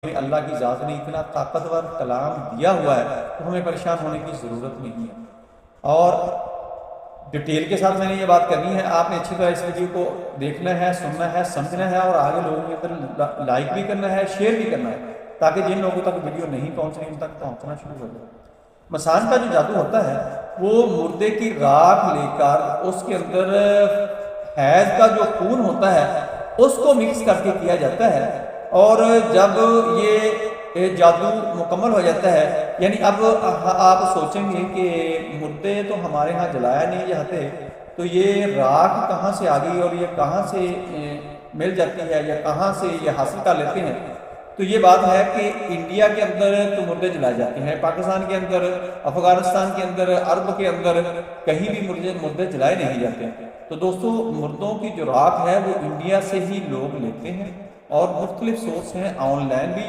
اللہ کی ذات نے اتنا طاقتور کلام دیا ہوا ہے تو ہمیں پریشان ہونے کی ضرورت نہیں ہے. اور ڈیٹیل کے ساتھ میں نے یہ بات کرنی ہے. آپ نے اچھی طرح اس ویڈیو کو دیکھنا ہے, سننا ہے, سمجھنا ہے اور آگے لوگوں کے اندر لائک بھی کرنا ہے, شیئر بھی کرنا ہے, تاکہ جن لوگوں تک ویڈیو نہیں پہنچ رہی ان تک پہنچنا شروع ہو جائے. مسان کا جو جادو ہوتا ہے وہ مردے کی راکھ لے کر اس کے اندر حیض کا جو خون ہوتا ہے اس کو مکس کر کے کیا جاتا ہے. اور جب یہ جادو مکمل ہو جاتا ہے, یعنی اب آپ سوچیں گے کہ مردے تو ہمارے ہاں جلایا نہیں جاتے, تو یہ راکھ کہاں سے آ گئی اور یہ کہاں سے مل جاتی ہے یا کہاں سے یہ حاصل کر لیتے ہیں. تو یہ بات ہے کہ انڈیا کے اندر تو مردے جلائے جاتے ہیں, پاکستان کے اندر, افغانستان کے اندر, عرب کے اندر کہیں بھی مردے جلائے نہیں جاتے. تو دوستو مردوں کی جو راکھ ہے وہ انڈیا سے ہی لوگ لیتے ہیں اور مختلف سورس ہیں, آن لائن بھی